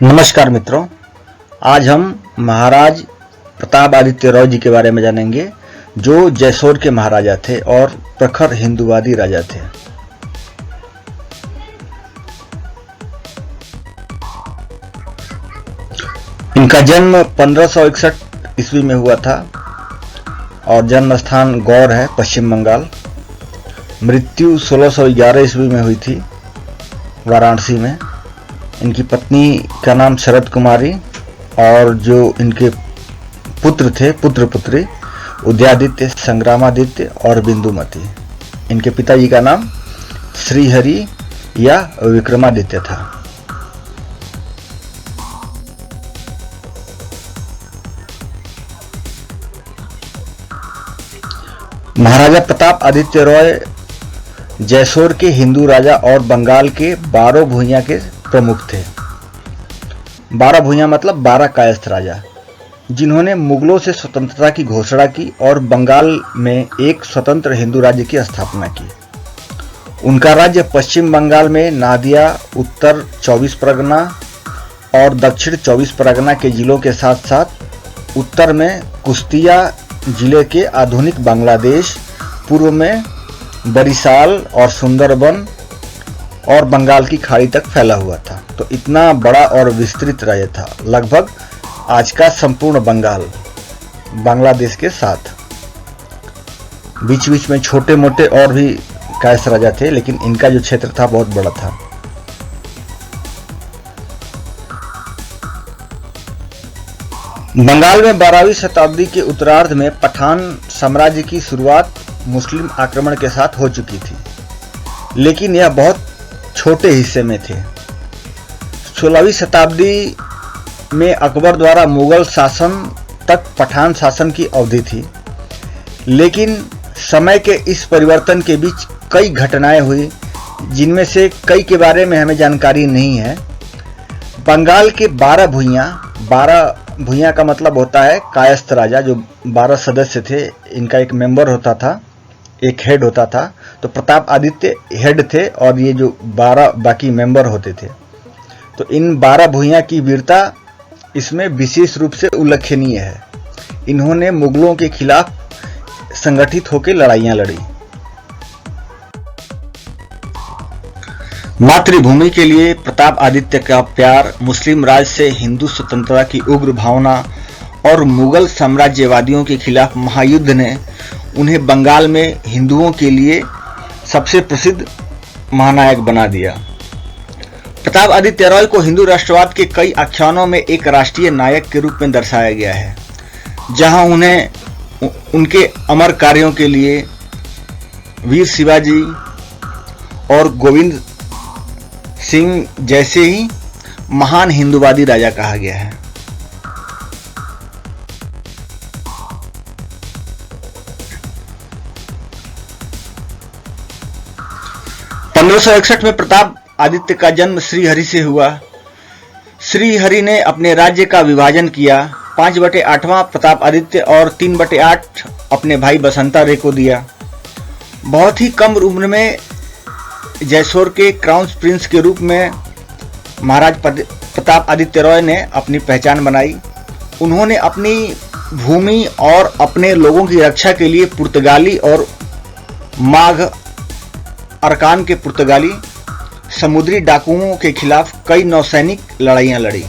नमस्कार मित्रों, आज हम महाराज प्रताप आदित्य रॉय जी के बारे में जानेंगे, जो जयसोर के महाराजा थे और प्रखर हिंदूवादी राजा थे। इनका जन्म 1561 ईस्वी में हुआ था और जन्म स्थान गौर है, पश्चिम बंगाल। मृत्यु 1611 ईस्वी में हुई थी, वाराणसी में। इनकी पत्नी का नाम शरद कुमारी और जो इनके पुत्र थे, पुत्र पुत्री उदयादित्य, संग्रामादित्य और बिंदुमती। इनके पिताजी का नाम श्रीहरि या विक्रमादित्य था। महाराजा प्रताप आदित्य रॉय जयसोर के हिंदू राजा और बंगाल के 12 भूइयां के प्रमुख थे। 12 भूइयां मतलब 12 कायस्थ राजा, जिन्होंने मुगलों से स्वतंत्रता की घोषणा की और बंगाल में एक स्वतंत्र हिंदू राज्य की स्थापना की। उनका राज्य पश्चिम बंगाल में नादिया, उत्तर 24 परगना और दक्षिण 24 परगना के जिलों के साथ साथ उत्तर में कुश्तिया जिले के आधुनिक बांग्लादेश, पूर्व में बरिशाल और सुंदरबन और बंगाल की खाड़ी तक फैला हुआ था। तो इतना बड़ा और विस्तृत राज्य था, लगभग आज का संपूर्ण बंगाल बांग्लादेश के साथ। बीच बीच में छोटे मोटे और भी कायस्थ राजा थे, लेकिन इनका जो क्षेत्र था बहुत बड़ा था। बंगाल में 12वीं शताब्दी के उत्तरार्ध में पठान साम्राज्य की शुरुआत मुस्लिम आक्रमण के साथ हो चुकी थी, लेकिन यह बहुत छोटे हिस्से में थे। 16वीं शताब्दी में अकबर द्वारा मुगल शासन तक पठान शासन की अवधि थी, लेकिन समय के इस परिवर्तन के बीच कई घटनाएं हुई, जिनमें से कई के बारे में हमें जानकारी नहीं है। बंगाल के 12 भूइयां का मतलब होता है कायस्थ राजा, जो 12 सदस्य थे। इनका एक मेंबर होता था, एक हेड होता था। तो प्रताप आदित्य हेड थे और ये जो 12 बाकी मेंबर होते थे। तो इन 12 भूइयां की वीरता इसमें विशेष रूप से उल्लेखनीय है। इन्होंने मुगलों के खिलाफ संगठित होकर लड़ाइयां लड़ी। मातृभूमि के लिए प्रताप आदित्य का प्यार, मुस्लिम राज से हिंदू स्वतंत्रता की उग्र भावना और मुगल साम्राज्यवादियों के खिलाफ महायुद्ध ने उन्हें बंगाल में हिंदुओं के लिए सबसे प्रसिद्ध महानायक बना दिया। प्रताप आदित्य रॉय को हिंदू राष्ट्रवाद के कई आख्यानों में एक राष्ट्रीय नायक के रूप में दर्शाया गया है, जहां उन्हें उनके अमर कार्यों के लिए वीर शिवाजी और गोविंद सिंह जैसे ही महान हिंदूवादी राजा कहा गया है। में प्रताप आदित्य का जन्म श्रीहरि से हुआ। श्रीहरि ने अपने राज्य का विभाजन किया। 5/8 प्रताप आदित्य और 3/8 अपने भाई बसंता रे को दिया। बहुत ही कम उम्र में जयसोर के क्राउन प्रिंस के रूप में महाराज प्रताप आदित्य रॉय ने अपनी पहचान बनाई। उन्होंने अपनी भूमि और अपने लोगों की रक्षा के लिए पुर्तगाली और माघ अरकान के पुर्तगाली समुद्री डाकुओं के खिलाफ कई नौसैनिक लड़ाइयां लड़ी।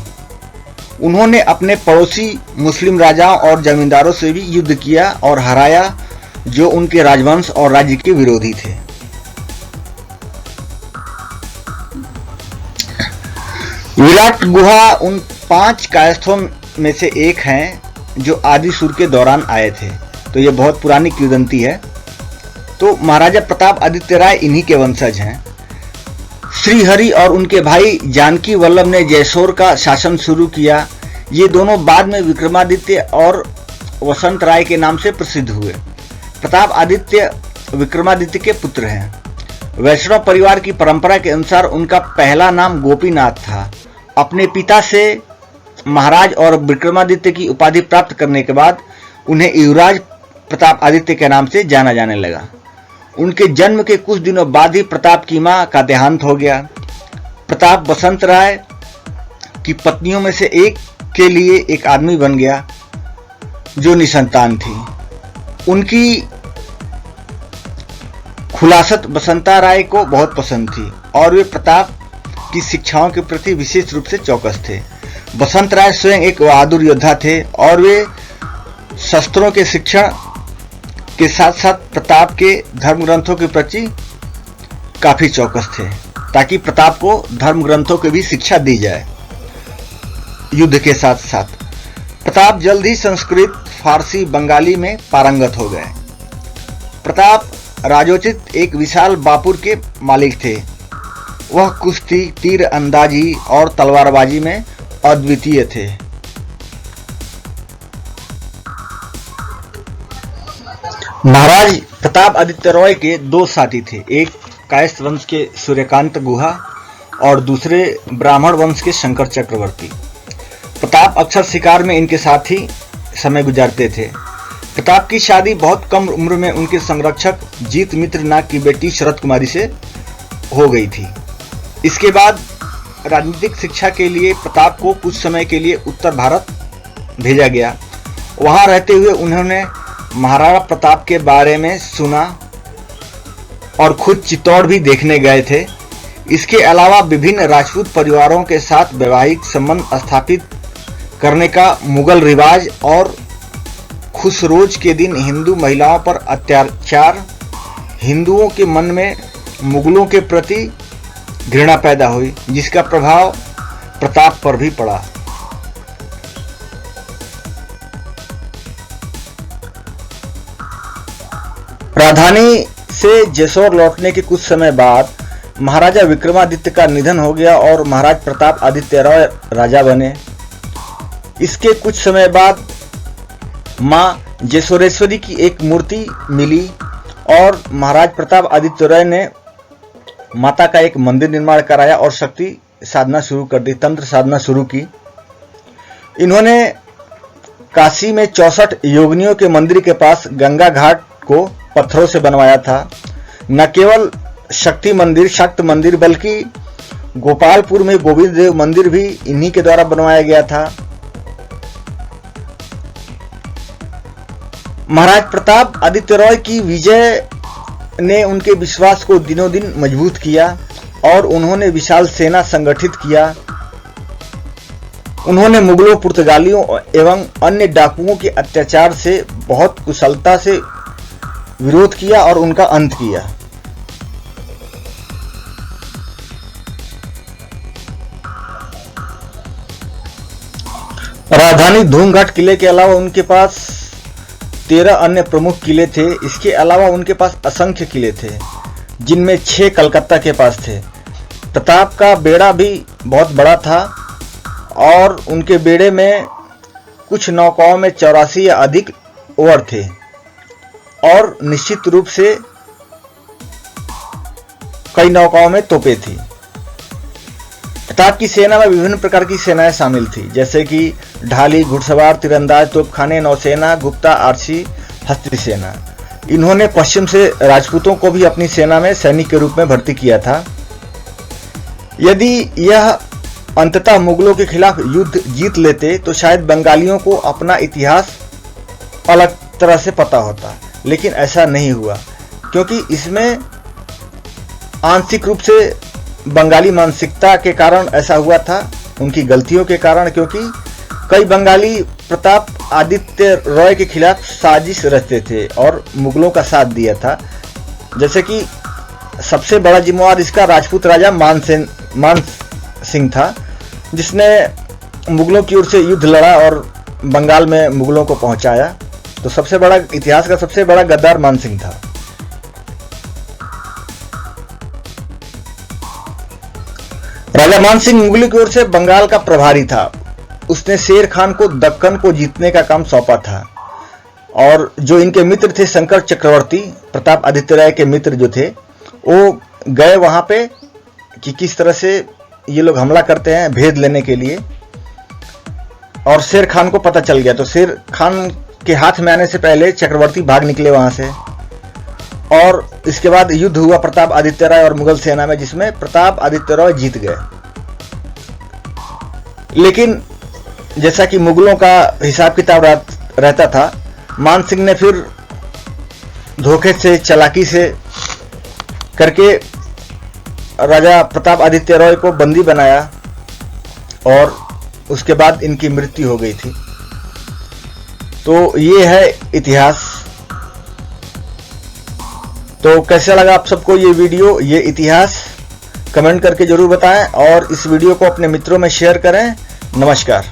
उन्होंने अपने पड़ोसी मुस्लिम राजाओं और जमींदारों से भी युद्ध किया और हराया, जो उनके राजवंश और राज्य के विरोधी थे। विराट गुहा उन 5 कायस्थों में से एक हैं जो आदिसुर के दौरान आए थे। तो ये बहुत पुरानी किंवदंती है। तो महाराजा प्रताप आदित्य राय इन्हीं के वंशज हैं। श्रीहरि और उनके भाई जानकी वल्लभ ने जयसोर का शासन शुरू किया। ये दोनों बाद में विक्रमादित्य और वसंत राय के नाम से प्रसिद्ध हुए। प्रताप आदित्य विक्रमादित्य के पुत्र हैं। वैष्णव परिवार की परंपरा के अनुसार उनका पहला नाम गोपीनाथ था। अपने पिता से महाराज और विक्रमादित्य की उपाधि प्राप्त करने के बाद उन्हें युवराज प्रताप आदित्य के नाम से जाना जाने लगा। उनके जन्म के कुछ दिनों बाद ही प्रताप की मां का देहांत हो गया। प्रताप बसंत राय की पत्नियों में से एक के लिए एक आदमी बन गया जो निसंतान थी। उनकी खुलासत बसंता राय को बहुत पसंद थी और वे प्रताप की शिक्षाओं के प्रति विशेष रूप से चौकस थे। बसंत राय स्वयं एक बहादुर योद्धा थे और वे शस्त्रों के शिक्षण के साथ साथ प्रताप के धर्म ग्रंथों के प्रति काफी चौकस थे, ताकि प्रताप को धर्म ग्रंथों की भी शिक्षा दी जाए। युद्ध के साथ साथ प्रताप जल्द ही संस्कृत, फारसी, बंगाली में पारंगत हो गए। प्रताप राजोचित एक विशाल बापुर के मालिक थे। वह कुश्ती, तीर अंदाजी और तलवारबाजी में अद्वितीय थे। महाराज प्रताप आदित्य रॉय के दो साथी थे, एक कायस्थ वंश के सूर्यकांत गुहा और दूसरे ब्राह्मण वंश के शंकर चक्रवर्ती। प्रताप अक्सर शिकार में इनके साथ ही समय गुजारते थे। प्रताप की शादी बहुत कम उम्र में उनके संरक्षक जीत मित्र नाग की बेटी शरद कुमारी से हो गई थी। इसके बाद राजनीतिक शिक्षा के लिए प्रताप को कुछ समय के लिए उत्तर भारत भेजा गया। वहां रहते हुए उन्होंने महाराणा प्रताप के बारे में सुना और खुद चित्तौड़ भी देखने गए थे। इसके अलावा विभिन्न राजपूत परिवारों के साथ वैवाहिक संबंध स्थापित करने का मुगल रिवाज और खुशरोज के दिन हिंदू महिलाओं पर अत्याचार, हिंदुओं के मन में मुगलों के प्रति घृणा पैदा हुई, जिसका प्रभाव प्रताप पर भी पड़ा। राजधानी से जैसोर लौटने के कुछ समय बाद महाराजा विक्रमादित्य का निधन हो गया और महाराज प्रताप आदित्य रॉय राजा बने। इसके कुछ समय बाद मां जैसोरेश्वरी की एक मूर्ति मिली और महाराज प्रताप आदित्य रॉय ने माता का एक मंदिर निर्माण कराया और शक्ति साधना शुरू कर दी, तंत्र साधना शुरू की। इन्होंने काशी में 64 योगिनियों के मंदिर के पास गंगा घाट को पत्थरों से बनवाया था। न केवल शक्ति मंदिर, शाक्त मंदिर, बल्कि गोपालपुर में गोविंद देव मंदिर भी इन्हीं के द्वारा बनवाया गया था। महाराज प्रताप आदित्य रॉय की विजय ने उनके विश्वास को दिनों दिन मजबूत किया और उन्होंने विशाल सेना संगठित किया। उन्होंने मुगलों, पुर्तगालियों एवं अन्य डाकुओं के अत्याचार से बहुत कुशलता से विरोध किया और उनका अंत किया। राजधानी धूमघाट किले के अलावा उनके पास 13 अन्य प्रमुख किले थे। इसके अलावा उनके पास असंख्य किले थे, जिनमें 6 कलकत्ता के पास थे। प्रताप का बेड़ा भी बहुत बड़ा था और उनके बेड़े में कुछ नौकाओं में 84 या अधिक ओवर थे और निश्चित रूप से कई नौकाओं में तोपें थी। प्रताप की सेना में विभिन्न प्रकार की सेनाएं शामिल थी, जैसे कि ढाली, घुड़सवार, तीरंदाज, तोपखाने, नौसेना, गुप्ता, आरसी, हस्ती सेना। इन्होंने पश्चिम से राजपूतों को भी अपनी सेना में सैनिक के रूप में भर्ती किया था। यदि यह अंततः मुगलों के खिलाफ युद्ध जीत लेते तो शायद बंगालियों को अपना इतिहास अलग तरह से पता होता, लेकिन ऐसा नहीं हुआ, क्योंकि इसमें आंशिक रूप से बंगाली मानसिकता के कारण ऐसा हुआ था, उनकी गलतियों के कारण, क्योंकि कई बंगाली प्रताप आदित्य रॉय के खिलाफ साजिश रचते थे और मुगलों का साथ दिया था। जैसे कि सबसे बड़ा जिम्मेवार इसका राजपूत राजा मान सिंह था, जिसने मुगलों की ओर से युद्ध लड़ा और बंगाल में मुगलों को पहुंचाया। तो सबसे बड़ा, इतिहास का सबसे बड़ा गद्दार मान सिंह था। राजा मान सिंह मुगलों की ओर से बंगाल का प्रभारी था। उसने शेर खान को दक्कन को जीतने का काम सौंपा था और जो इनके मित्र थे शंकर चक्रवर्ती, प्रताप आदित्य राय के मित्र जो थे, वो गए वहां पे कि किस तरह से ये लोग हमला करते हैं भेद लेने के लिए, और शेर खान को पता चल गया। तो शेर खान के हाथ में आने से पहले चक्रवर्ती भाग निकले वहां से और इसके बाद युद्ध हुआ प्रताप आदित्य राय और मुगल सेना में, जिसमें प्रताप आदित्य राय जीत गए। लेकिन जैसा कि मुगलों का हिसाब किताब रहता था, मान सिंह ने फिर धोखे से, चालाकी से करके राजा प्रताप आदित्य रॉय को बंदी बनाया और उसके बाद इनकी मृत्यु हो गई थी। तो ये है इतिहास। तो कैसा लगा आप सबको ये वीडियो, ये इतिहास, कमेंट करके जरूर बताएं और इस वीडियो को अपने मित्रों में शेयर करें। नमस्कार।